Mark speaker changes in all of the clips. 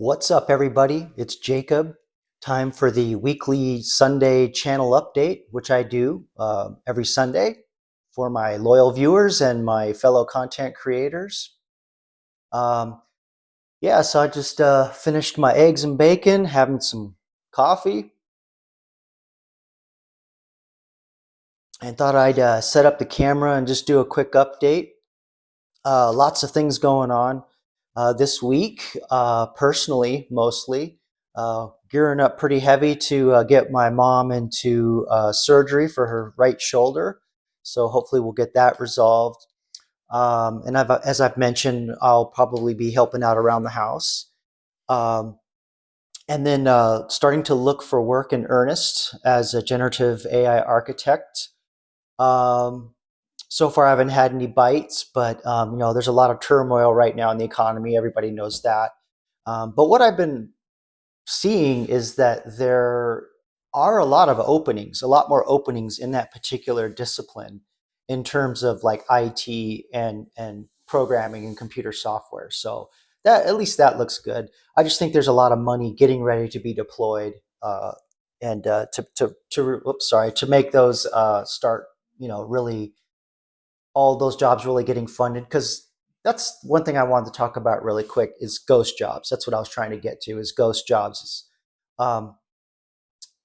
Speaker 1: What's up, everybody? It's Jacob. Time for the weekly Sunday channel update, which I do every Sunday for my loyal viewers and my fellow content creators. Um, yeah, so I just finished my eggs and bacon, having some coffee, and thought I'd set up the camera and just do a quick update. Lots of things going on this week, personally, mostly. Gearing up pretty heavy to get my mom into surgery for her right shoulder. So hopefully we'll get that resolved. And as I've mentioned, I'll probably be helping out around the house. Um, and then starting to look for work in earnest as a generative AI architect. Um, so far, I haven't had any bites, but there's a lot of turmoil right now in the economy. Everybody knows that. But what I've been seeing is that there are a lot of openings, a lot more openings in that particular discipline in terms of like IT and programming and computer software. So that at least that looks good. I just think there's a lot of money getting ready to be deployed and to make those start really all those jobs really getting funded, because that's one thing I wanted to talk about really quick is ghost jobs. That's what I was trying to get to is ghost jobs. Um,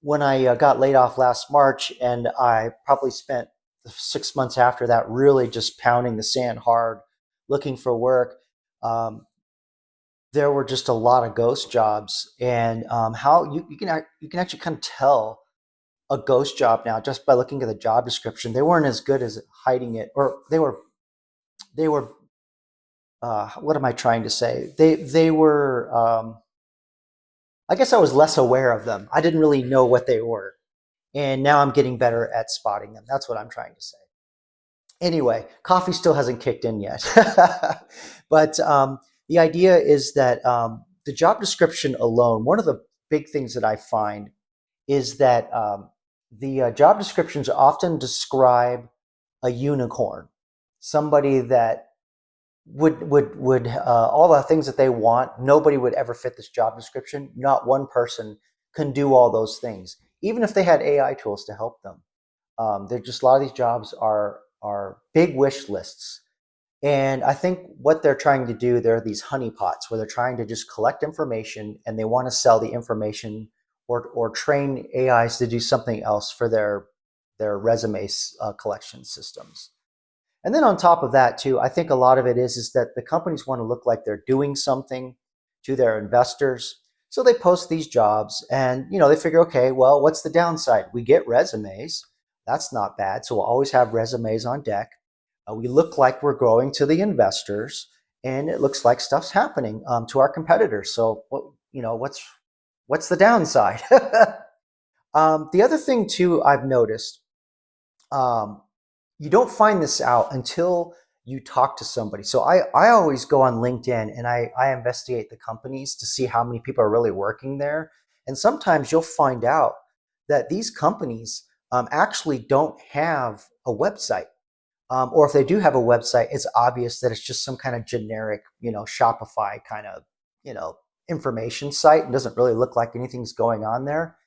Speaker 1: when I got laid off last March, and I probably spent the 6 months after that really just pounding the sand hard, looking for work. Um, there were just a lot of ghost jobs, and how you can actually kind of tell a ghost job now just by looking at the job description. They weren't as good as hiding it, or they were what am I trying to say? They were. I guess I was less aware of them. I didn't really know what they were, and now I'm getting better at spotting them. That's what I'm trying to say. Anyway, coffee still hasn't kicked in yet, but the idea is that the job description alone. One of the big things that I find is that the job descriptions often describe a unicorn, somebody that would all the things that they want. Nobody would ever fit this job description. Not one person can do all those things, even if they had AI tools to help them. They're just a lot of these jobs are big wish lists, and I think what they're trying to do, there are these honeypots where they're trying to just collect information and they want to sell the information or train AIs to do something else for their resume collection systems. And then on top of that too, I think a lot of it is that the companies want to look like they're doing something to their investors. So they post these jobs and they figure, okay, well, what's the downside? We get resumes. That's not bad. So we'll always have resumes on deck. We look like we're growing to the investors, and it looks like stuff's happening to our competitors. So what's the downside? The other thing too I've noticed, um, you don't find this out until you talk to somebody. So I always go on LinkedIn and I investigate the companies to see how many people are really working there. And sometimes you'll find out that these companies actually don't have a website. Or if they do have a website, it's obvious that it's just some kind of generic, Shopify kind of, you know, information site. It doesn't really look like anything's going on there.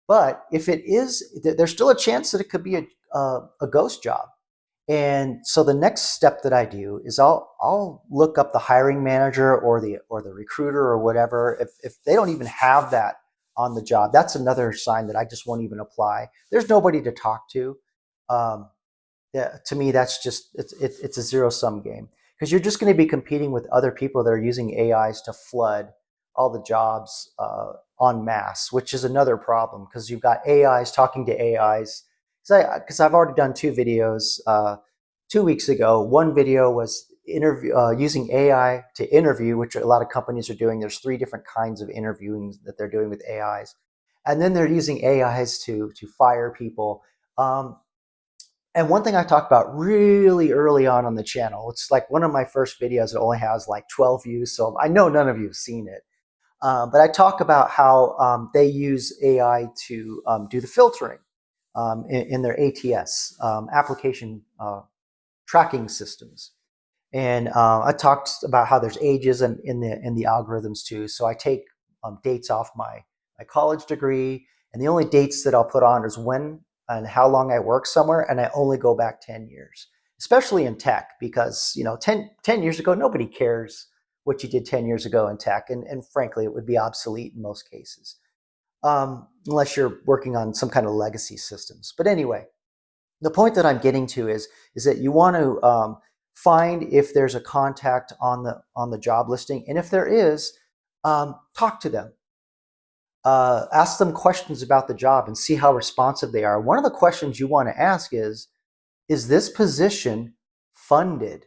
Speaker 1: But if it is, there's still a chance that it could be a ghost job. And so the next step that I do is I'll look up the hiring manager or the recruiter or whatever. If they don't even have that on the job, that's another sign that I just won't even apply. There's nobody to talk to. Um, yeah, to me, that's just it's a zero sum game, because you're just going to be competing with other people that are using AIs to flood all the jobs en masse, which is another problem because you've got AIs talking to AIs. Because I've already done two videos 2 weeks ago. One video was using AI to interview, which a lot of companies are doing. There's three different kinds of interviewing that they're doing with AIs, and then they're using AIs to fire people. And one thing I talked about really early on the channel, it's like one of my first videos. It only has like 12 views, so I know none of you have seen it. But I talk about how they use AI to do the filtering in their ATS application tracking systems. And I talked about how there's ages in the algorithms too. So I take dates off my college degree, and the only dates that I'll put on is when and how long I worked somewhere, and I only go back 10 years, especially in tech, because 10 years ago, nobody cares what you did 10 years ago in tech, and frankly, it would be obsolete in most cases, unless you're working on some kind of legacy systems. But anyway, the point that I'm getting to is that you want to find if there's a contact on the job listing, and if there is, talk to them. Ask them questions about the job and see how responsive they are. One of the questions you want to ask is this position funded?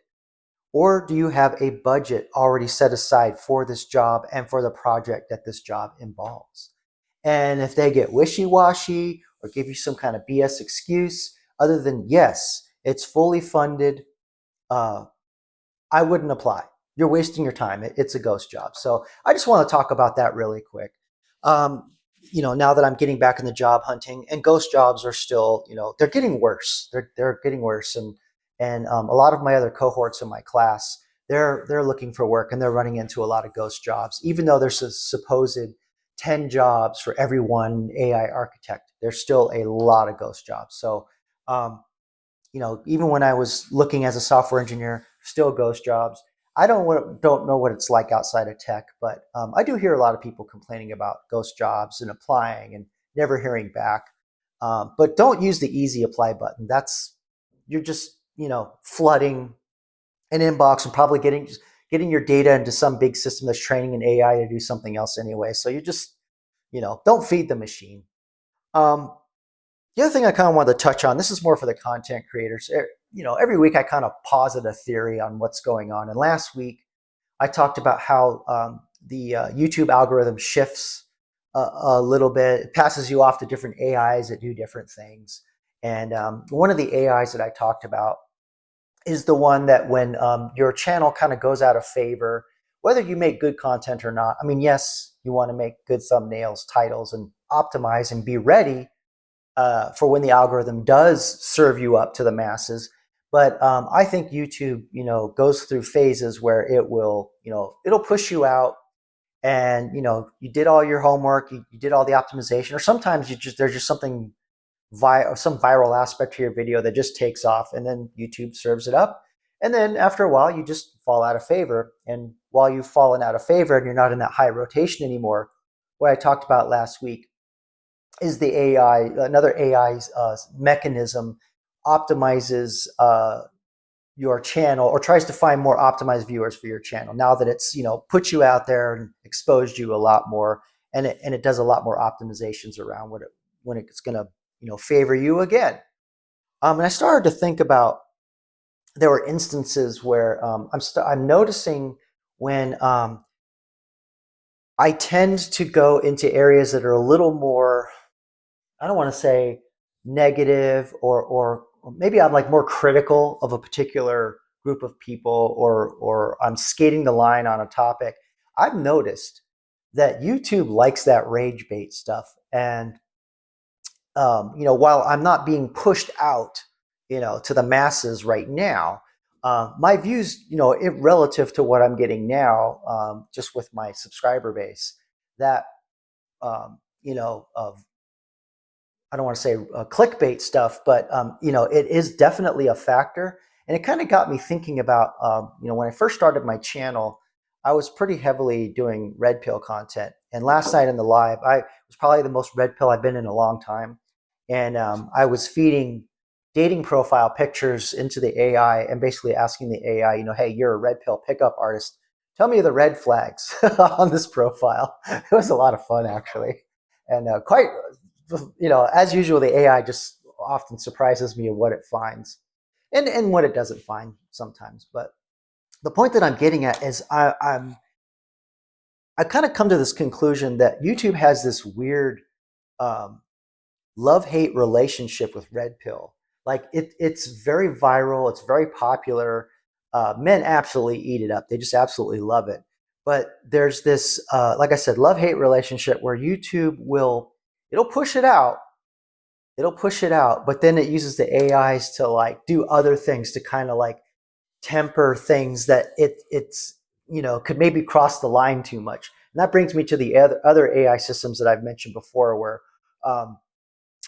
Speaker 1: Or do you have a budget already set aside for this job and for the project that this job involves? And if they get wishy-washy or give you some kind of BS excuse, other than yes, it's fully funded, I wouldn't apply. You're wasting your time. It's a ghost job. So I just want to talk about that really quick. Now that I'm getting back in the job hunting, and ghost jobs are still, they're getting worse. They're getting worse, and a lot of my other cohorts in my class, they're looking for work, and they're running into a lot of ghost jobs. Even though there's a supposed 10 jobs for every one AI architect, there's still a lot of ghost jobs. So, even when I was looking as a software engineer, still ghost jobs. I don't know what it's like outside of tech, but I do hear a lot of people complaining about ghost jobs and applying and never hearing back. But don't use the easy apply button. You're just flooding an inbox and probably getting your data into some big system that's training an AI to do something else anyway. So you just don't feed the machine. The other thing I kind of wanted to touch on, this is more for the content creators. Every week I kind of posit a theory on what's going on. And last week I talked about how the YouTube algorithm shifts a little bit. It passes you off to different AIs that do different things. And one of the AIs that I talked about is the one that when your channel kind of goes out of favor, whether you make good content or not. I mean, yes, you want to make good thumbnails, titles, and optimize and be ready for when the algorithm does serve you up to the masses. But I think YouTube, goes through phases where it'll push you out, and you did all your homework, you did all the optimization, or sometimes there's just some viral aspect to your video that just takes off, and then YouTube serves it up, and then after a while you just fall out of favor. And while you've fallen out of favor and you're not in that high rotation anymore, what I talked about last week is the AI, another AI mechanism optimizes your channel, or tries to find more optimized viewers for your channel. Now that it's put you out there and exposed you a lot more, and it does a lot more optimizations around when it's going to favor you again. And I started to think about, there were instances where I'm noticing when I tend to go into areas that are a little more, I don't want to say negative, or maybe I'm like more critical of a particular group of people, or I'm skating the line on a topic. I've noticed that YouTube likes that rage bait stuff. And while I'm not being pushed out, to the masses right now, my views, relative to what I'm getting now, just with my subscriber base, that of, I don't want to say clickbait stuff, but it is definitely a factor. And it kind of got me thinking about, when I first started my channel, I was pretty heavily doing red pill content. And last night in the live, I was probably the most red pill I've been in a long time. And I was feeding dating profile pictures into the AI and basically asking the AI, hey, you're a red pill pickup artist. Tell me the red flags on this profile. It was a lot of fun, actually. And quite, as usual, the AI just often surprises me of what it finds and what it doesn't find sometimes. But the point that I'm getting at is I kind of come to this conclusion that YouTube has this weird love-hate relationship with red pill. Like it's very viral, it's very popular. Men absolutely eat it up. They just absolutely love it. But there's this, like I said, love-hate relationship where YouTube it'll push it out. It'll push it out, but then it uses the AIs to like do other things to kind of like temper things that it's could maybe cross the line too much. And that brings me to the other AI systems that I've mentioned before, where um,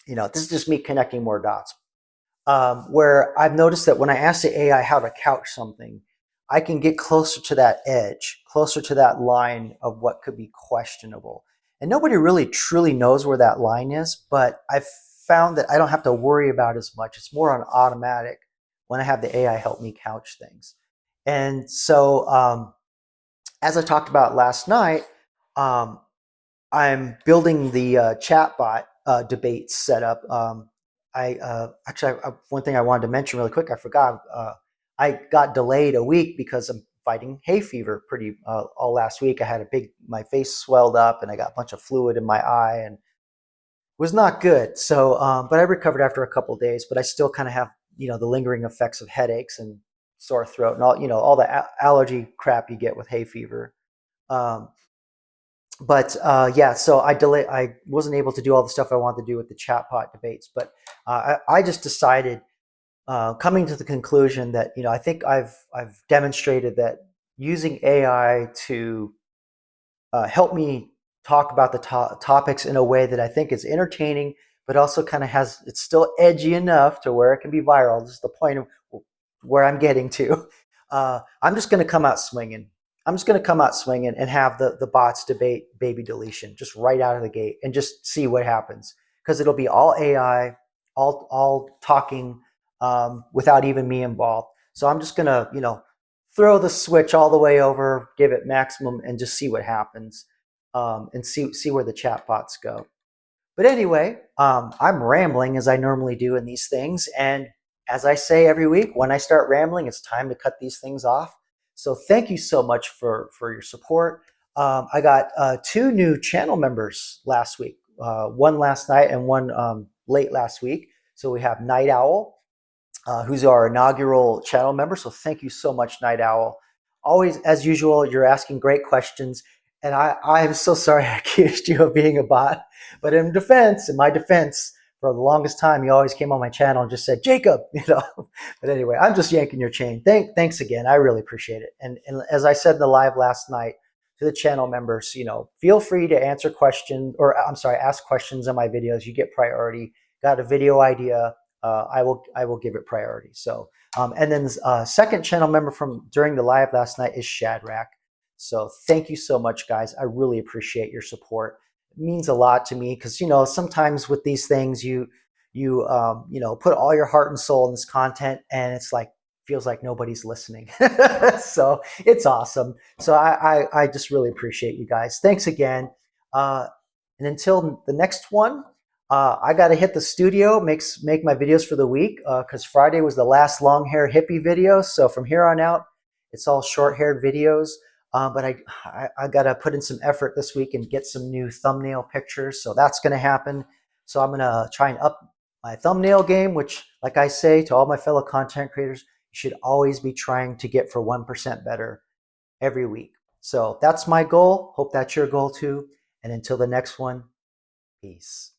Speaker 1: this is just me connecting more dots. Where I've noticed that when I ask the AI how to couch something, I can get closer to that edge, closer to that line of what could be questionable. And nobody really truly knows where that line is, but I've found that I don't have to worry about as much. It's more on automatic when I have the AI help me couch things. And so, as I talked about last night, um, I'm building the chatbot debate setup. One thing I wanted to mention really quick, I forgot. I got delayed a week because I'm fighting hay fever pretty all last week. I had my face swelled up and I got a bunch of fluid in my eye and was not good. So, but I recovered after a couple of days, but I still kind of have, the lingering effects of headaches and sore throat and all the allergy crap you get with hay fever. Um, but yeah, so I wasn't able to do all the stuff I wanted to do with the chatbot debates, but I just decided, coming to the conclusion that I think I've demonstrated that using AI to help me talk about the topics in a way that I think is entertaining, but also kind of it's still edgy enough to where it can be viral. This is the point of where I'm getting to. I'm just going to come out swinging. I'm just going to come out swinging and have the bots debate baby deletion just right out of the gate and just see what happens, because it'll be all AI, all talking, without even me involved. So I'm just going to throw the switch all the way over, give it maximum, and just see what happens, and see where the chatbots go. But anyway, I'm rambling as I normally do in these things. And as I say every week, when I start rambling, it's time to cut these things off. So thank you so much for your support. I got 2 new channel members last week, one last night and one late last week. So we have Night Owl, who's our inaugural channel member. So thank you so much, Night Owl. Always, as usual, you're asking great questions. And I'm so sorry I accused you of being a bot. But in my defense, for the longest time, you always came on my channel and just said, Jacob, But anyway, I'm just yanking your chain. Thanks again. I really appreciate it. And as I said in the live last night to the channel members, feel free to answer questions, or I'm sorry, ask questions on my videos. You get priority. Got a video idea, I will give it priority. So, and then second channel member from during the live last night is Shadrach. So thank you so much, guys. I really appreciate your support. It means a lot to me because sometimes with these things you put all your heart and soul in this content, and it's like feels like nobody's listening. So it's awesome. So I just really appreciate you guys. Thanks again. And until the next one, I got to hit the studio, make my videos for the week, because Friday was the last long hair hippie video. So from here on out, it's all short haired videos. But I got to put in some effort this week and get some new thumbnail pictures. So that's going to happen. So I'm going to try and up my thumbnail game, which, like I say to all my fellow content creators, you should always be trying to get for 1% better every week. So that's my goal. Hope that's your goal too. And until the next one, peace.